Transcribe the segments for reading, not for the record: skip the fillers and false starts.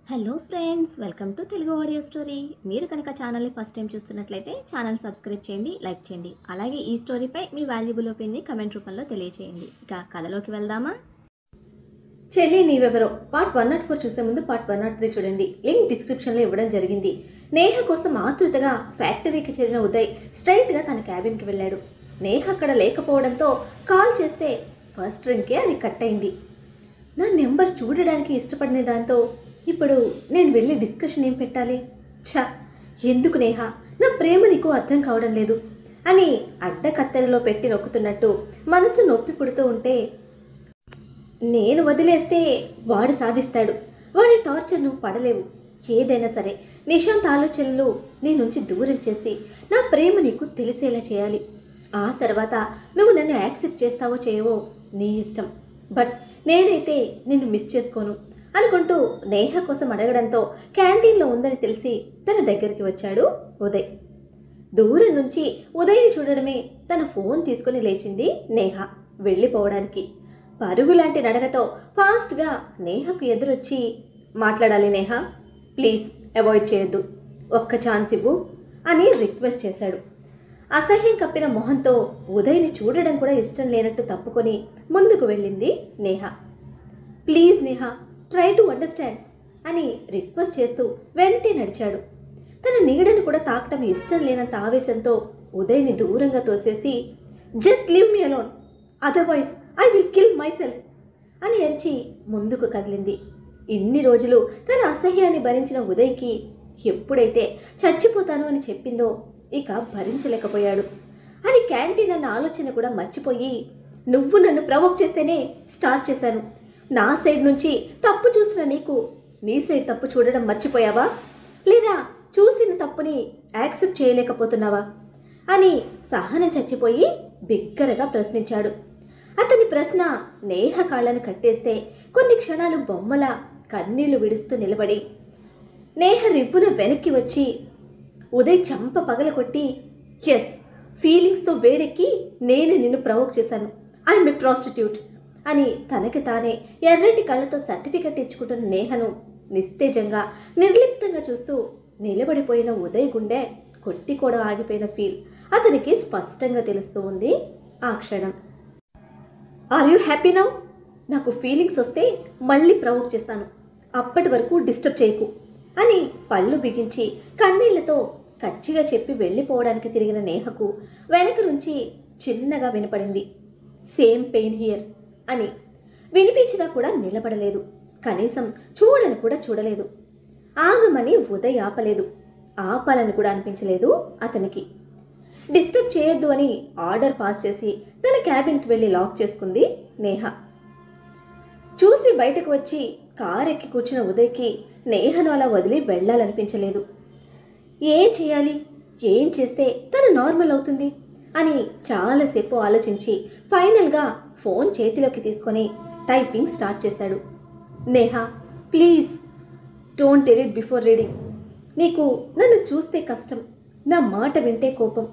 Hello friends, welcome to Telugu audio story. మీరు కనుక ఛానల్ని ఫస్ట్ టైం చూస్తున్నట్లయితే ఛానల్ సబ్స్క్రైబ్ చేయండి, లైక్ చేయండి. అలాగే ఈ స్టోరీపై మీ వాల్యుబుల్ ఒపీనియన్ని కమెంట్ రూపంలో తెలియచేయండి. ఇక కథలోకి వెళ్దామా? చెల్లి నీవెవరో పార్ట్ 104 చూసే ముందు పార్ట్ 103 చూడండి. లింక్ డిస్క్రిప్షన్లో ఇవ్వడం జరిగింది. నేహ కోసం ఆతృతగా ఫ్యాక్టరీకి చేరిన ఉదయ్ స్ట్రైట్గా తన క్యాబిన్కి వెళ్ళాడు. నేహ అక్కడ లేకపోవడంతో కాల్ చేస్తే ఫస్ట్ రింగ్కే అది కట్ అయింది. నా నెంబర్ చూడడానికి ఇష్టపడిన దాంతో ఇప్పుడు నేను వెళ్ళి డిస్కషన్ ఏం పెట్టాలి? ఎందుకు నేహ, నా ప్రేమ నీకు అర్థం కావడం లేదు అని అడ్డకత్తెరలో పెట్టి నొక్కుతున్నట్టు మనసు నొప్పి పుడుతూ ఉంటే, నేను వదిలేస్తే వాడు సాధిస్తాడు, వాడి టార్చర్ నువ్వు పడలేవు. ఏదైనా సరే నిశాంత్ ఆలోచనలు నీ నుంచి దూరం చేసి నా ప్రేమ నీకు తెలిసేలా చేయాలి. ఆ తర్వాత నువ్వు నన్ను యాక్సెప్ట్ చేస్తావో చేయవో నీ ఇష్టం. బట్ నేనైతే నిన్ను మిస్ చేసుకోను అనుకుంటూ నేహ కోసం అడగడంతో క్యాంటీన్లో ఉందని తెలిసి తన దగ్గరికి వచ్చాడు ఉదయ్. దూరం నుంచి ఉదయ్ని చూడడమే తన ఫోన్ తీసుకుని లేచింది నేహ వెళ్ళిపోవడానికి. పరుగులాంటి నడకతో ఫాస్ట్గా నేహకు ఎదురొచ్చి, మాట్లాడాలి నేహ, ప్లీజ్ అవాయిడ్ చేయొద్దు, ఒక్క ఛాన్స్ ఇవ్వు అని రిక్వెస్ట్ చేశాడు. అసహ్యం కప్పిన మొహంతో ఉదయ్ని చూడడం కూడా ఇష్టం లేనట్టు తప్పుకొని ముందుకు వెళ్ళింది Neha. Please Neha, try to understand అని రిక్వెస్ట్ చేస్తూ వెంటే నడిచాడు. తన నీడను కూడా తాకటం ఇష్టం లేనంత ఆవేశంతో ఉదయ్ని దూరంగా తోసేసి, just leave me alone, otherwise I will kill my self అని అరిచి ముందుకు కదిలింది. ఇన్ని రోజులు తన అసహ్యాన్ని భరించిన ఉదయ్కి ఎప్పుడైతే చచ్చిపోతాను అని చెప్పిందో ఇక భరించలేకపోయాడు. అది క్యాంటీన్ అన్న ఆలోచన కూడా మర్చిపోయి, నువ్వు నన్ను ప్రవోక్ చేస్తేనే స్టార్ట్ చేశాను, నా సైడ్ నుంచి తప్పు చూసిన నీకు నీ సైడ్ తప్పు చూడడం మర్చిపోయావా, లేదా చూసిన తప్పుని యాక్సెప్ట్ చేయలేకపోతున్నావా అని సహనం చచ్చిపోయి బిగ్గరగా ప్రశ్నించాడు. అతని ప్రశ్న నేహ కాళ్ళను కట్టేస్తే కొన్ని క్షణాలు బొమ్మల కన్నీళ్లు విడుస్తూ నిలబడి, నేహ రివ్వున వెనక్కి వచ్చి ఉదయ్ చంప పగలకొట్టి, ఎస్, ఫీలింగ్స్తో వేడెక్కి నేను నిన్ను ప్రవోక్ చేశాను, ఐఎమ్ ఏ ప్రాస్టిట్యూట్ అని తనకి తానే ఎర్రటి కళ్ళతో సర్టిఫికెట్ ఇచ్చుకుంటున్న నేహను నిస్తేజంగా నిర్లిప్తంగా చూస్తూ నిలబడిపోయిన ఉదయ్ గుండె కొట్టి కూడా ఆగిపోయిన ఫీల్ అతనికి స్పష్టంగా తెలుస్తూ ఉంది ఆ క్షణం. Are you happy now? నాకు ఫీలింగ్స్ వస్తే మళ్ళీ ప్రవోక్ చేస్తాను, అప్పటి వరకు డిస్టర్బ్ చేయకు అని పళ్ళు బిగించి కన్నీళ్లతో కచ్చిగా చెప్పి వెళ్ళిపోవడానికి తిరిగిన నేహకు వెనక నుంచి చిన్నగా వినపడింది, సేమ్ పెయిన్ హియర్ అని. వినిపించినా కూడా నిలబడలేదు, కనీసం చూడని కూడా చూడలేదు. ఆగమని ఉదయ్ ఆపలేదు, ఆపాలని కూడా అనిపించలేదు అతనికి. డిస్టర్బ్ చేయొద్దు అని ఆర్డర్ పాస్ చేసి తన క్యాబిన్కి వెళ్ళి లాక్ చేసుకుంది నేహ. చూసి బయటకు వచ్చి కారెక్కి కూర్చున్న ఉదయ్కి నేహను అలా వదిలి వెళ్ళాలనిపించలేదు. ఏం చేయాలి, ఏం చేస్తే తను నార్మల్ అవుతుంది అని చాలాసేపు ఆలోచించి ఫైనల్గా ఫోన్ చేతిలోకి తీసుకొని టైపింగ్ స్టార్ట్ చేశాడు. Neha, please don't edit before reading. నీకు నన్ను చూస్తే కష్టం, నా మాట వింటే కోపం.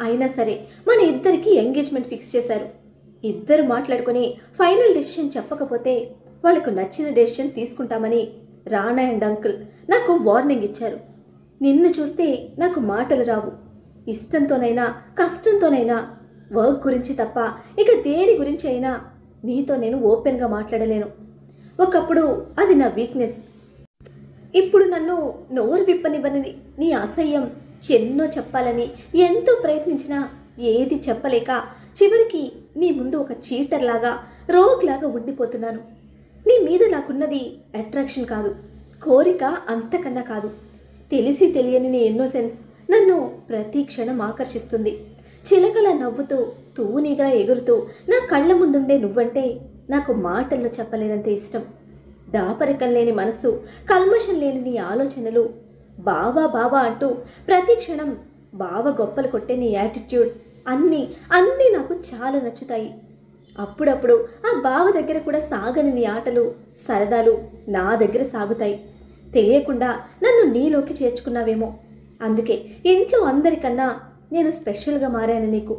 అయినా సరే మన ఇద్దరికి ఎంగేజ్మెంట్ ఫిక్స్ చేశారు. ఇద్దరు మాట్లాడుకొని ఫైనల్ డెసిషన్ చెప్పకపోతే వాళ్ళకు నచ్చిన డెసిషన్ తీసుకుంటామని రాణా అండ్ అంకుల్ నాకు వార్నింగ్ ఇచ్చారు. నిన్ను చూస్తే నాకు మాటలు రావు. ఇష్టంతోనైనా కష్టంతోనైనా వర్క్ గురించి తప్ప ఇక దేని గురించి అయినా నీతో నేను ఓపెన్గా మాట్లాడలేను. ఒకప్పుడు అది నా వీక్నెస్. ఇప్పుడు నన్ను నోరు విప్పనివ్వని నీ అసహ్యం ఎన్నో చెప్పాలని ఎంతో ప్రయత్నించినా ఏది చెప్పలేక చివరికి నీ ముందు ఒక చీటర్లాగా రోగ్లాగా ఉండిపోతున్నాను. నీ మీద నాకున్నది అట్రాక్షన్ కాదు, కోరిక అంతకన్నా కాదు. తెలిసి తెలియని నీ ఇన్నోసెన్స్ నన్ను ప్రతి క్షణం ఆకర్షిస్తుంది. చిలకలా నవ్వుతూ తూనీగా ఎగురుతూ నా కళ్ళ ముందుండే నువ్వంటే నాకు మాటల్లో చెప్పలేనంత ఇష్టం. దాపరికం లేని మనసు, కల్మషం లేని నీ ఆలోచనలు, బావా బావా అంటూ ప్రతి క్షణం బావ గొప్పలు కొట్టే నీ యాటిట్యూడ్ అన్నీ నాకు చాలా నచ్చుతాయి. అప్పుడప్పుడు ఆ బావ దగ్గర కూడా సాగని నీ ఆటలు సరదాలు నా దగ్గర సాగుతాయి. తెలియకుండా నన్ను నీలోకి చేర్చుకున్నావేమో, అందుకే ఇంట్లో అందరికన్నా నేను స్పెషల్గా మారాను నీకు.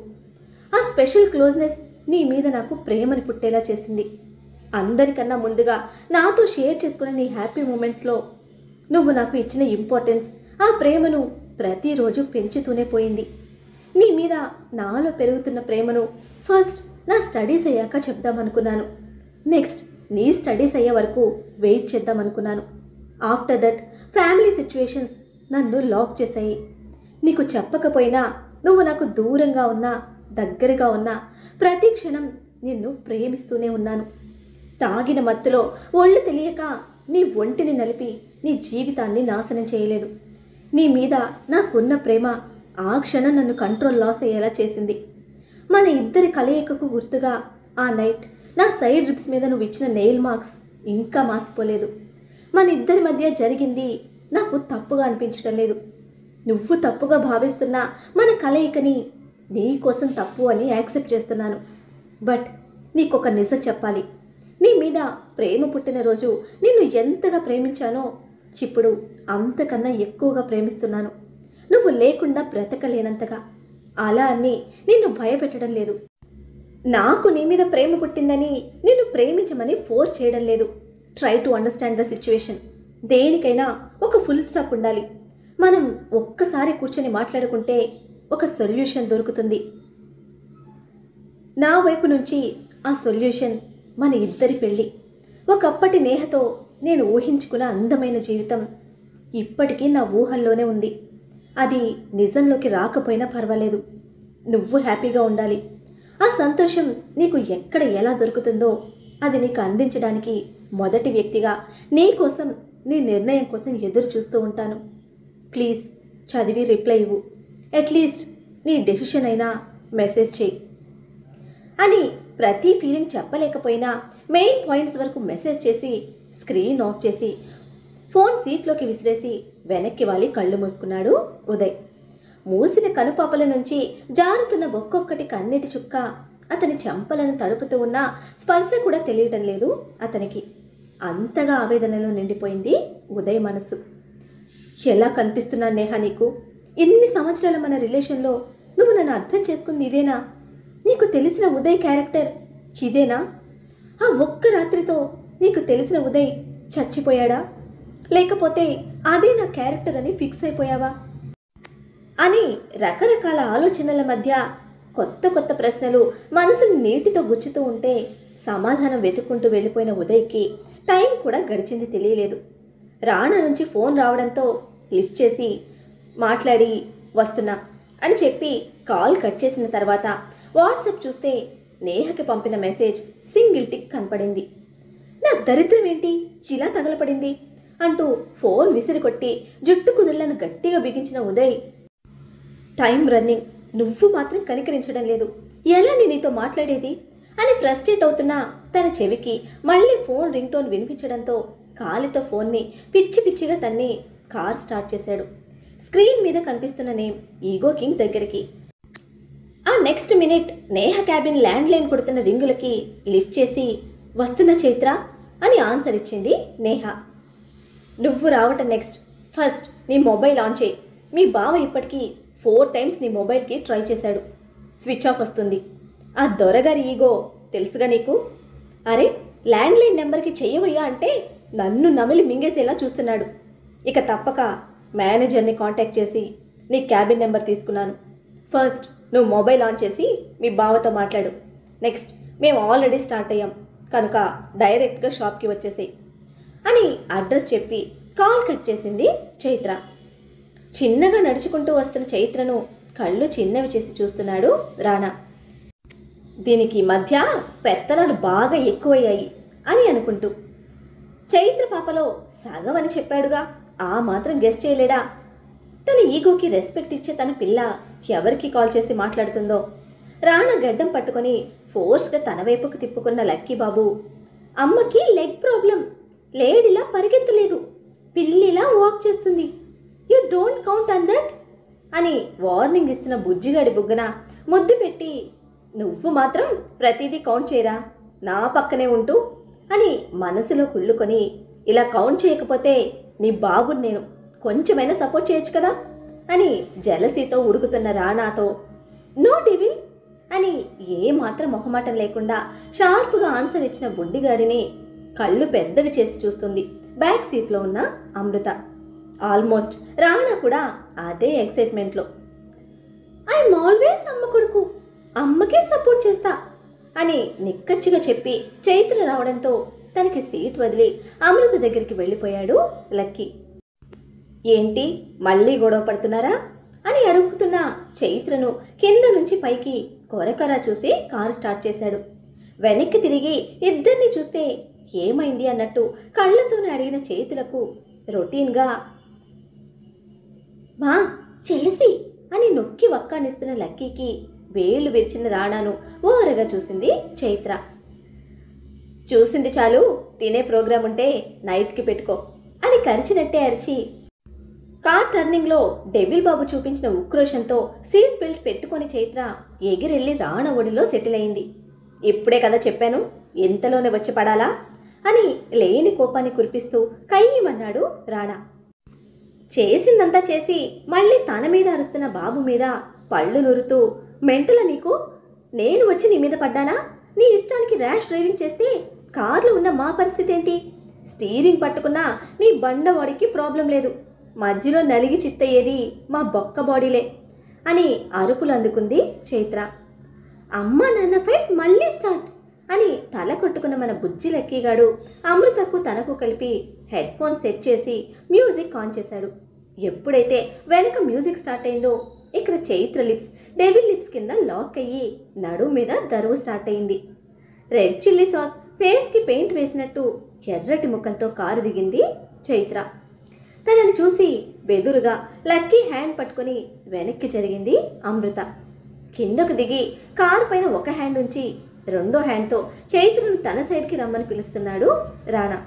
ఆ స్పెషల్ క్లోజ్నెస్ నీ మీద నాకు ప్రేమని పుట్టేలా చేసింది. అందరికన్నా ముందుగా నాతో షేర్ చేసుకునే నీ హ్యాపీ మూమెంట్స్లో నువ్వు నాకు ఇచ్చిన ఇంపార్టెన్స్, ఆ ప్రేమను ప్రతిరోజు పెంచుతూనే పోయింది. నీ మీద నాలో పెరుగుతున్న ప్రేమను ఫస్ట్ నా స్టడీస్ అయ్యాక చెప్దామనుకున్నాను. నెక్స్ట్ నీ స్టడీస్ అయ్యే వరకు వెయిట్ చేద్దామనుకున్నాను. ఆఫ్టర్ దట్ ఫ్యామిలీ సిచ్యువేషన్స్ నన్ను లాక్ చేశాయి. నీకు చెప్పకపోయినా నువ్వు నాకు దూరంగా ఉన్నా దగ్గరగా ఉన్నా ప్రతి క్షణం నిన్ను ప్రేమిస్తూనే ఉన్నాను. తాగిన మత్తులో ఒళ్ళు తెలియక నీ ఒంటిని నలిపి నీ జీవితాన్ని నాశనం చేయలేదు. నీ మీద నాకున్న ప్రేమ ఆ క్షణం నన్ను కంట్రోల్ లాస్ అయ్యేలా చేసింది. మన ఇద్దరి కలయికకు గుర్తుగా ఆ నైట్ నా సైడ్ రిబ్స్ మీద నువ్వు ఇచ్చిన నెయిల్ మార్క్స్ ఇంకా మాసిపోలేదు. మన ఇద్దరి మధ్య జరిగింది నాకు తప్పుగా అనిపించడం లేదు. నువ్వు తప్పుగా భావిస్తున్న మన కలయికని నీ కోసం తప్పు అని యాక్సెప్ట్ చేస్తున్నాను. బట్ నీకొక నిజం చెప్పాలి. నీ మీద ప్రేమ పుట్టిన రోజు నిన్ను ఎంతగా ప్రేమించానో ఇప్పుడు అంతకన్నా ఎక్కువగా ప్రేమిస్తున్నాను. నువ్వు లేకుండా బ్రతకలేనంతగా. అలా అని నిన్ను భయపెట్టడం లేదు. నాకు నీ మీద ప్రేమ పుట్టిందని నిన్ను ప్రేమించమని ఫోర్స్ చేయడం లేదు. Try to understand the situation. దేనికైనా ఒక ఫుల్ స్టాప్ ఉండాలి. మనం ఒక్కసారి కూర్చొని మాట్లాడుకుంటే ఒక సొల్యూషన్ దొరుకుతుంది. నా వైపు నుంచి ఆ సొల్యూషన్ మన ఇద్దరి పెళ్ళి. ఒకప్పటి నేహతో నేను ఊహించుకున్న అందమైన జీవితం ఇప్పటికీ నా ఊహల్లోనే ఉంది. అది నిజంలోకి రాకపోయినా పర్వాలేదు. నువ్వు హ్యాపీగా ఉండాలి. ఆ సంతోషం నీకు ఎక్కడ ఎలా దొరుకుతుందో అది నీకు అందించడానికి మొదటి వ్యక్తిగా నీ కోసం, నీ నిర్ణయం కోసం ఎదురు చూస్తూ ఉంటాను. ప్లీజ్ చదివి రిప్లై ఇవ్వు. అట్లీస్ట్ నీ డెసిషన్ అయినా మెసేజ్ చేయి అని ప్రతి ఫీలింగ్ చెప్పలేకపోయినా మెయిన్ పాయింట్స్ వరకు మెసేజ్ చేసి స్క్రీన్ ఆఫ్ చేసి ఫోన్ సీట్లోకి విసిరేసి వెనక్కి వాలి కళ్ళు మూసుకున్నాడు ఉదయ్. మూసిన కనుపాపల నుంచి జారుతున్న ఒక్కొక్కటి కన్నీటి చుక్క అతని చెంపలను తడుపుతూ ఉన్న స్పర్శ కూడా తెలియడం లేదు అతనికి. అంతగా ఆవేదనలో నిండిపోయింది ఉదయ్ మనసు. ఎలా కనిపిస్తున్నాను నేహ నీకు? ఇన్ని సంవత్సరాల మన రిలేషన్లో నువ్వు నన్ను అర్థం చేసుకుంది ఇదేనా? నీకు తెలిసిన ఉదయ్ క్యారెక్టర్ ఇదేనా? ఆ ఒక్క రాత్రితో నీకు తెలిసిన ఉదయ్ చచ్చిపోయాడా? లేకపోతే అదే నా క్యారెక్టర్ అని ఫిక్స్ అయిపోయావా అని రకరకాల ఆలోచనల మధ్య కొత్త కొత్త ప్రశ్నలు మనసుని నీటితో గుచ్చుతూ ఉంటే సమాధానం వెతుక్కుంటూ వెళ్ళిపోయిన ఉదయ్కి టైం కూడా గడిచింది తెలియలేదు. రాణా నుంచి ఫోన్ రావడంతో లిఫ్ట్ చేసి మాట్లాడి వస్తున్నా అని చెప్పి కాల్ కట్ చేసిన తర్వాత వాట్సాప్ చూస్తే నేహకి పంపిన మెసేజ్ సింగిల్ టిక్ కనపడింది. నా దరిద్రం ఏంటి చిలా తగలపడింది అంటూ ఫోన్ విసిరికొట్టి జుట్టు కుదుళ్లను గట్టిగా బిగించిన ఉదయ్, టైం రన్నింగ్, నువ్వు మాత్రం కనికరించడం లేదు, ఎలా నేను నీతో మాట్లాడేది అని ఫ్రస్ట్రేట్ అవుతున్నా తన చెవికి మళ్ళీ ఫోన్ రింగ్ టోన్ వినిపించడంతో కాలితో ఫోన్ని పిచ్చి పిచ్చిగా తన్ని కార్ స్టార్ట్ చేశాడు. స్క్రీన్ మీద కనిపిస్తున్న నేమ్ ఈగో కింగ్ దగ్గరికి. ఆ next minute Neha cabin landline కొడుతున్న రింగులకి లిఫ్ట్ చేసి వస్తున్న చైత్ర అని ఆన్సర్ ఇచ్చింది నేహ. నువ్వు రావటం నెక్స్ట్. ఫస్ట్ నీ మొబైల్ ఆన్ చేయి. మీ బావ ఇప్పటికీ 4 times నీ మొబైల్కి ట్రై చేశాడు. స్విచ్ ఆఫ్ వస్తుంది. ఆ దొరగారి ఈగో తెలుసుగా నీకు. అరే ల్యాండ్లైన్ నెంబర్కి చెయ్యవయ్యా అంటే నన్ను నమిలి మింగేసేలా చూస్తున్నాడు. ఇక తప్పక మేనేజర్ని కాంటాక్ట్ చేసి నీ క్యాబిన్ నెంబర్ తీసుకున్నాను. ఫస్ట్ నువ్వు మొబైల్ ఆన్ చేసి మీ బావతో మాట్లాడు. నెక్స్ట్ మేము ఆల్రెడీ స్టార్ట్ అయ్యాం కనుక డైరెక్ట్గా షాప్కి వచ్చేసేయి అని అడ్రస్ చెప్పి కాల్ కట్ చేసింది చైత్ర. చిన్నగా నడుచుకుంటూ వస్తున్న చైత్రను కళ్ళు చిన్నవి చేసి చూస్తున్నాడు రాణా. దీనికి మధ్య పెత్తనాలు బాగా ఎక్కువయ్యాయి అని అనుకుంటూ, చైత్ర పాపలో సగం అని చెప్పాడుగా, ఆ మాత్రం గెస్ చేయలేడా? తన ఈగోకి రెస్పెక్ట్ ఇచ్చే తన పిల్ల ఎవరికి కాల్ చేసి మాట్లాడుతుందో. రాణా గడ్డం పట్టుకొని ఫోర్స్గా తన వైపుకు తిప్పుకున్న లక్కీ బాబు, అమ్మకి లెగ్ ప్రాబ్లం, లేడీలా పరిగెత్తలేదు, పిల్లిలా వాక్ చేస్తుంది, you don't count on that అని వార్నింగ్ ఇస్తున్న బుజ్జిగాడి బుగ్గన ముద్దు పెట్టి, నువ్వు మాత్రం ప్రతిదీ కౌంట్ చేయరా నా పక్కనే ఉంటూ అని మనసులో కుళ్ళుకొని, ఇలా కౌంట్ చేయకపోతే నీ బాబుని నేను కొంచెమైనా సపోర్ట్ చేయొచ్చు కదా అని జలసీతో ఉడుకుతున్న రాణాతో, నో డెవిల్ అని ఏమాత్రం మొహమాటం లేకుండా షార్ప్గా ఆన్సర్ ఇచ్చిన బుడ్డిగాడిని కళ్ళు పెద్దవి చేసి చూస్తుంది బ్యాక్ సీట్లో ఉన్న అమృత. ఆల్మోస్ట్ రాణా కూడా అదే ఎక్సైట్మెంట్లో ఐఎమ్ ఆల్వేస్ అమ్మ కొడుకు, అమ్మకే సపోర్ట్ చేస్తా అని నిక్కచ్చిగా చెప్పి చైత్ర రావడంతో తనకి సీట్ వదిలి అమృత దగ్గరికి వెళ్ళిపోయాడు లక్కీ. ఏంటి మళ్ళీ గొడవ పడుతున్నారా అని అడుగుతున్న చైత్రను కింద నుంచి పైకి కొరకొరా చూసి కారు స్టార్ట్ చేశాడు. వెనక్కి తిరిగి ఇద్దరిని చూస్తే ఏమైంది అన్నట్టు కళ్ళతోనే అడిగిన చేతులకు రొటీన్గా మా చేసి అని నొక్కి వక్కానిస్తున్న లక్కీకి వేళ్లు విరిచిన రాణాను ఓరగా చూసింది చైత్ర. చూసింది చాలు, తినే ప్రోగ్రాం ఉంటే నైట్కి పెట్టుకో అని కరిచినట్టే అరిచి కార్ టర్నింగ్లో డెవిల్ బాబు చూపించిన ఉక్రోషంతో సీట్ బెల్ట్ పెట్టుకొని చైత్ర ఎగిరెళ్ళి రాణ ఒడిలో సెటిల్ అయింది. ఇప్పుడే కదా చెప్పాను, ఎంతలోనే వచ్చి పడాలా అని లేని కోపాన్ని కురిపిస్తూ కయ్యమన్నాడు రాణా. చేసిందంతా చేసి మళ్ళీ తన మీద అరుస్తున్న బాబు మీద పళ్ళు నురుతూ మెంటల నీకు, నేను వచ్చి నీ మీద పడ్డానా? నీ ఇష్టానికి ర్యాష్ డ్రైవింగ్ చేస్తే కార్లో ఉన్న మా పరిస్థితి ఏంటి? స్టీరింగ్ పట్టుకున్నా నీ బండవాడికి ప్రాబ్లం లేదు, మధ్యలో నలిగి చిత్తయ్యేది మా బొక్క బాడీలే అని అరుపులు అందుకుంది చైత్ర. అమ్మ నాన్న ఫైట్ మళ్ళీ స్టార్ట్ అని తల కొట్టుకున్న మన బుజ్జి లక్కీగాడు అమృతకు తనకు కలిపి హెడ్ ఫోన్ సెట్ చేసి మ్యూజిక్ ఆన్ చేశాడు. ఎప్పుడైతే వెనక మ్యూజిక్ స్టార్ట్ అయిందో ఇక్కడ చైత్ర లిప్స్ డెవిల్ లిప్స్ కింద లాక్ అయ్యి నడుము మీద దరువు స్టార్ట్ అయింది. రెడ్ చిల్లీ సాస్ ఫేస్కి పెయింట్ వేసినట్టు ఎర్రటి ముఖంతో కారు దిగింది చైత్ర. తనని చూసి బెదురుగా లక్కీ హ్యాండ్ పట్టుకుని వెనక్కి జరిగింది అమృత. కిందకు దిగి కారు పైన ఒక హ్యాండ్ ఉంచి రెండో హ్యాండ్తో చైత్రను తన సైడ్కి రమ్మని పిలుస్తున్నాడు రాణా.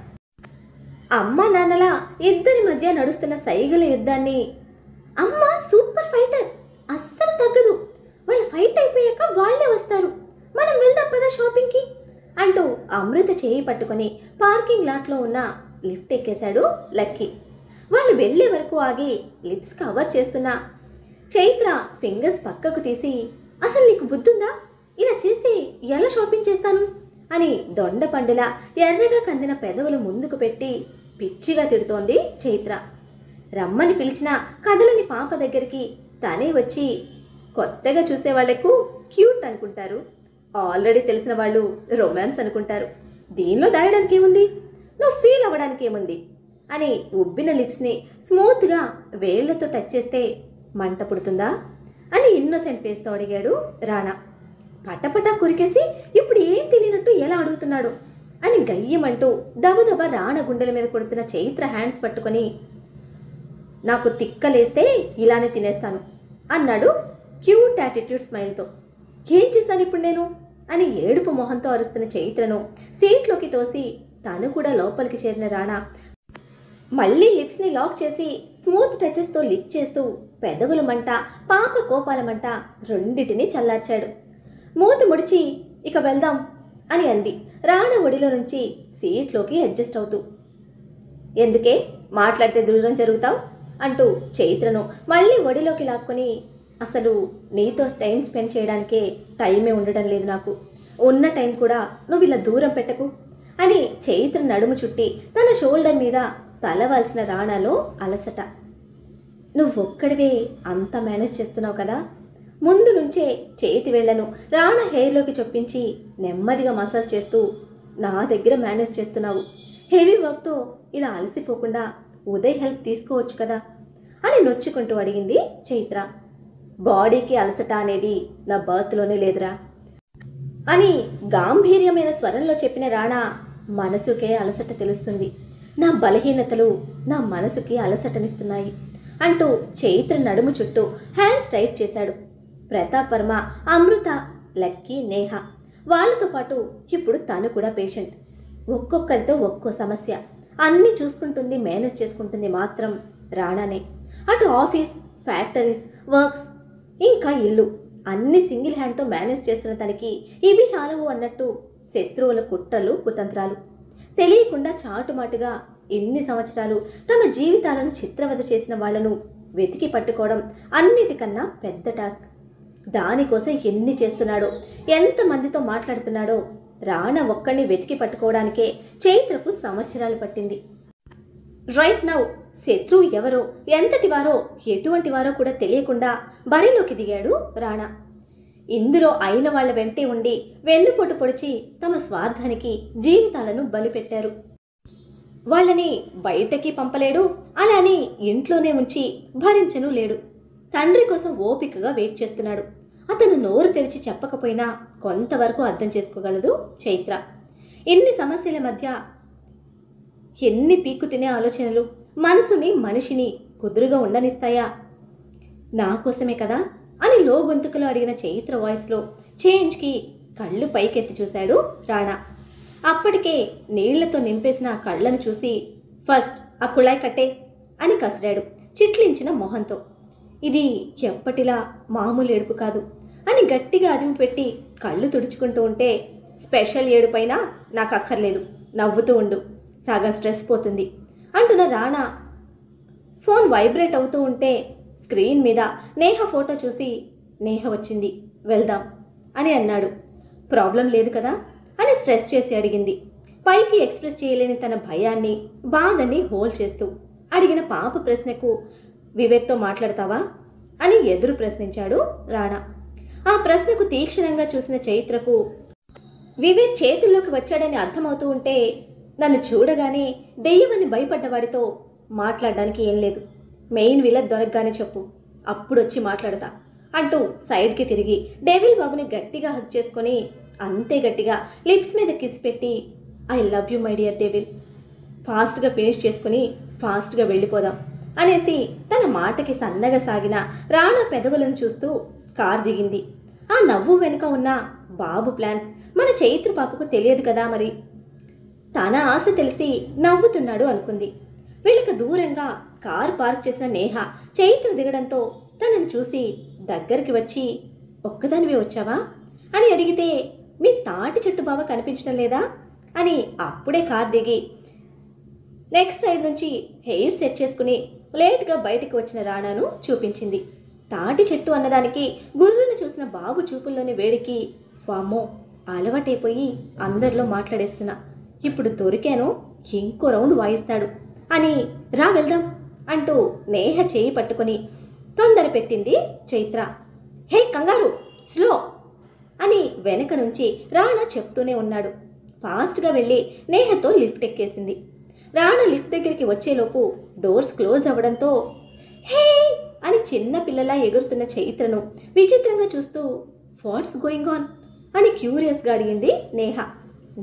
అమ్మ నాన్నల ఇద్దరి మధ్య నడుస్తున్న సైగల యుద్ధాన్ని అమ్మ సూపర్ ఫైటర్, అస్సలు తగ్గదు, వాళ్ళ ఫైట్ అయిపోయాక వాళ్ళే వస్తారు, మనం వెళ్దాం పద షాపింగ్కి అంటూ అమృత చేయి పట్టుకొని పార్కింగ్ లాట్లో ఉన్న లిఫ్ట్ ఎక్కేశాడు లక్కీ. వాళ్ళు వెళ్ళే వరకు ఆగి లిప్స్ కవర్ చేస్తున్న చైత్ర ఫింగర్స్ పక్కకు తీసి అసలు నీకు బుద్ధుందా, ఇలా చేస్తే ఎలా షాపింగ్ చేస్తాను అని దొండ పండులా ఎర్రగా కందిన పెదవులు ముందుకు పెట్టి పిచ్చిగా తిడుతోంది చైత్ర. రమ్మని పిలిచిన కదలని పాప దగ్గరికి తనే వచ్చి కొత్తగా చూసేవాళ్లకు క్యూట్ అనుకుంటారు, ఆల్రెడీ తెలిసిన వాళ్ళు రొమాన్స్ అనుకుంటారు, దీనిలో దాయడానికి ఏముంది, నువ్వు ఫీల్ అవ్వడానికి ఏముంది అని ఉబ్బిన లిప్స్ని స్మూత్గా వేళ్లతో టచ్ చేస్తే మంట పుడుతుందా అని ఇన్నోసెంట్ ఫేస్తో అడిగాడు రాణా. పటపటా కురికేసి ఇప్పుడు ఏం తెలియనట్టు ఎలా అడుగుతున్నాడు అని గయ్యమంటూ దబదబ రాణ గుండెల మీద కొడుతున్న చైత్ర హ్యాండ్స్ పట్టుకొని నాకు తిక్కలేస్తే ఇలానే తినేస్తాను అన్నాడు క్యూట్ యాటిట్యూడ్ స్మైల్తో. ఏం చేశాను ఇప్పుడు నేను అని ఏడుపు మొహంతో అరుస్తున్న చైత్రను సీట్లోకి తోసి తను కూడా లోపలికి చేరిన రాణా మళ్ళీ లిప్స్ని లాక్ చేసి స్మూత్ టచెస్తో లిక్ చేస్తూ పెదవుల మంట పాప కోపాల మంట రెండిటిని చల్లార్చాడు. మూతి ముడిచి ఇక వెళ్దాం అని అంది రాణా ఒడిలో నుంచి సీట్లోకి అడ్జస్ట్ అవుతూ. ఎందుకే మాట్లాడితే దూరం జరుగుతావు అంటూ చైత్రను మళ్ళీ ఒడిలోకి లాక్కొని అసలు నీతో టైం స్పెండ్ చేయడానికే టైమే ఉండడం లేదు, నాకు ఉన్న టైం కూడా నువ్వు ఇలా దూరం పెట్టకు అని చైత్ర నడుము చుట్టి తన షోల్డర్ మీద తలవాల్చిన రాణాలో అలసట. నువ్వొక్కడివే అంత మేనేజ్ చేస్తున్నావు కదా, ముందు నుంచే చేతి వేళ్లను రాణా హెయిర్లోకి చొప్పించి నెమ్మదిగా మసాజ్ చేస్తూ నా దగ్గర మేనేజ్ చేస్తున్నావు, హెవీ వర్క్తో ఇలా అలసిపోకుండా ఉదయ్ హెల్ప్ తీసుకోవచ్చు కదా అని నొచ్చుకుంటూ అడిగింది చైత్ర. బాడీకి అలసట అనేది నా బర్త్లోనే లేదురా అని గాంభీర్యమైన స్వరంలో చెప్పిన రాణా మనసుకే అలసట తెలుస్తుంది, నా బలహీనతలు నా మనసుకి అలసటనిస్తున్నాయి అంటూ చైత్ర నడుము చుట్టూ హ్యాండ్స్ టైట్ చేశాడు. ప్రతాప్ వర్మ, అమృత, లక్కీ, నేహ వాళ్లతో పాటు ఇప్పుడు తను కూడా పేషెంట్. ఒక్కొక్కరితో ఒక్కో సమస్య, అన్నీ చూసుకుంటుంది మేనేజ్ చేసుకుంటుంది మాత్రం రాణానే. అటు ఆఫీస్, ఫ్యాక్టరీస్, వర్క్స్, ఇంకా ఇల్లు అన్ని సింగిల్ హ్యాండ్తో మేనేజ్ చేస్తున్న తనకి ఇవి చాలవు అన్నట్టు శత్రువుల కుట్రలు కుతంత్రాలు తెలియకుండా చాటుమాటుగా ఇన్ని సంవత్సరాలు తమ జీవితాలను చిత్రవద చేసిన వాళ్లను వెతికి పట్టుకోవడం అన్నిటికన్నా పెద్ద టాస్క్. దానికోసం ఎన్ని చేస్తున్నాడో, ఎంతమందితో మాట్లాడుతున్నాడో రాణా ఒక్కడిని వెతికి పట్టుకోవడానికే చైత్రకు సంవత్సరాలు పట్టింది. రైట్ నౌ శత్రువు ఎవరో, ఎంతటి వారో, ఎటువంటి వారో కూడా తెలియకుండా బరిలోకి దిగాడు రాణా. ఇందులో అయిన వాళ్ల వెంటే ఉండి వెన్నుపోటు పొడిచి తమ స్వార్థానికి జీవితాలను బలిపెట్టారు. వాళ్ళని బయటకి పంపలేడు, అలానే ఇంట్లోనే ఉంచి భరించను లేడు. తండ్రి కోసం ఓపికగా వెయిట్ చేస్తున్నాడు. అతను నోరు తెరిచి చెప్పకపోయినా కొంతవరకు అర్థం చేసుకోగలదు చైత్ర. ఎన్ని సమస్యల మధ్య ఎన్ని పీక్కు తినే ఆలోచనలు మనసుని మనిషిని కుదురుగా ఉండనిస్తాయా? నా కోసమే కదా అని లో గొంతుకులో అడిగిన చైత్ర వాయిస్లో చేంజ్కి కళ్ళు పైకెత్తి చూశాడు రాణా. అప్పటికే నీళ్లతో నింపేసిన ఆ కళ్ళను చూసి ఫస్ట్ ఆ కుళాయి కట్టే అని కసిరాడు చిట్లించిన మొహంతో. ఇది ఎప్పటిలా మామూలు ఏడుపు కాదు అని గట్టిగా అదిమి పెట్టి కళ్ళు తుడుచుకుంటూ ఉంటే, స్పెషల్ ఏడుపైనా నాకు అక్కర్లేదు, నవ్వుతూ ఉండు, సగం స్ట్రెస్ పోతుంది అంటున్న రాణా ఫోన్ వైబ్రేట్ అవుతూ ఉంటే స్క్రీన్ మీద నేహ ఫోటో చూసి నేహ వచ్చింది, వెళ్దాం అని అన్నాడు. ప్రాబ్లం లేదు కదా అని స్ట్రెస్ చేసి అడిగింది. పైకి ఎక్స్ప్రెస్ చేయలేని తన భయాన్ని బాధని హోల్డ్ చేస్తూ అడిగిన పాప ప్రశ్నకు వివేక్తో మాట్లాడతావా అని ఎదురు ప్రశ్నించాడు రాణా. ఆ ప్రశ్నకు తీక్షణంగా చూసిన చైత్రకు వివేక్ చేతుల్లోకి వచ్చాడని అర్థమవుతూ ఉంటే, నన్ను చూడగానే దెయ్యమని భయపడ్డవాడితో మాట్లాడడానికి ఏం లేదు, మెయిన్ విలన్ దొరకగానే చెప్పు, అప్పుడొచ్చి మాట్లాడతా అంటూ సైడ్కి తిరిగి డెవిల్ బాబుని గట్టిగా హక్ చేసుకొని అంతే గట్టిగా లిప్స్ మీద కిస్ పెట్టి I love you my dear devil, ఫాస్ట్గా ఫినిష్ చేసుకుని ఫాస్ట్గా వెళ్ళిపోదాం అనేసి తన మాటకి సన్నగా సాగిన రాణా పెదవులను చూస్తూ కార్ దిగింది. ఆ నవ్వు వెనుక ఉన్న బాబు ప్లాన్స్ మన చైత్ర పాపకు తెలియదు కదా మరి. తన ఆశ తెలిసి నవ్వుతున్నాడు అనుకుంది. వీళ్ళకి దూరంగా కారు పార్క్ చేసిన నేహ చైత్ర దిగడంతో తనను చూసి దగ్గరికి వచ్చి ఒక్కదానివే వచ్చావా అని అడిగితే, మీ తాటి చెట్టు బావ కనిపించడం లేదా అని అప్పుడే కార్ దిగి నెక్స్ట్ సైడ్ నుంచి హెయిర్ సెట్ చేసుకుని లేట్గా బయటికి వచ్చిన రాణాను చూపించింది. తాటి చెట్టు అన్నదానికి గుర్రును చూసిన బాబు చూపుల్లోని వేడికి వామ్మో అలవాటైపోయి అందరిలో మాట్లాడేస్తున్నా, ఇప్పుడు దొరికాను, ఇంకో రౌండ్ వాయిస్తాడు అని రా వెళ్దాం అంటూ నేహ చేయి పట్టుకొని తొందర పెట్టింది చైత్ర. హే కంగారు, స్లో అని వెనక నుంచి రాణా చెప్తూనే ఉన్నాడు. ఫాస్ట్గా వెళ్ళి నేహతో లిఫ్ట్ ఎక్కేసింది. రాణా లిఫ్ట్ దగ్గరికి వచ్చేలోపు డోర్స్ క్లోజ్ అవ్వడంతో హే అని చిన్న పిల్లలా ఎగురుతున్న చైత్రను విచిత్రంగా చూస్తూ వాట్స్ గోయింగ్ ఆన్ అని క్యూరియస్గా అడిగింది నేహ.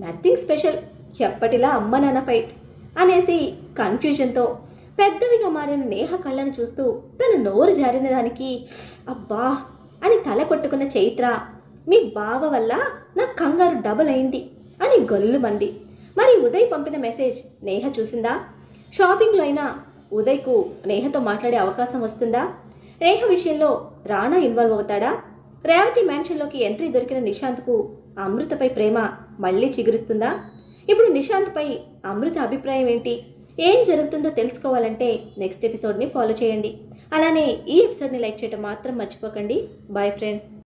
నథింగ్ స్పెషల్, ఎప్పటిలా అమ్మ నాన్న ఫైట్ అనేసి కన్ఫ్యూజన్తో పెద్దవిగా మారిన నేహ కళ్ళను చూస్తూ తన నోరు జారిన దానికి అబ్బా అని తల కొట్టుకున్న చైత్ర, మీ బావ వల్ల నా కంగారు డబుల్ అయింది అని గొల్లుమంది. మరి ఉదయ్ పంపిన మెసేజ్ నేహ చూసిందా? షాపింగ్లో అయినా ఉదయ్కు నేహతో మాట్లాడే అవకాశం వస్తుందా? నేహ విషయంలో రాణా ఇన్వాల్వ్ అవుతాడా? రేవతి మ్యాన్షన్లోకి ఎంట్రీ దొరికిన నిశాంత్కు అమృతపై ప్రేమ మళ్ళీ చిగురిస్తుందా? ఇప్పుడు నిశాంత్పై అమృత అభిప్రాయం ఏంటి? ఏం జరుగుతుందో తెలుసుకోవాలంటే నెక్స్ట్ ఎపిసోడ్ని ఫాలో చేయండి. అలానే ఈ ఎపిసోడ్ని లైక్ చేయడం మాత్రం మర్చిపోకండి. Bye friends.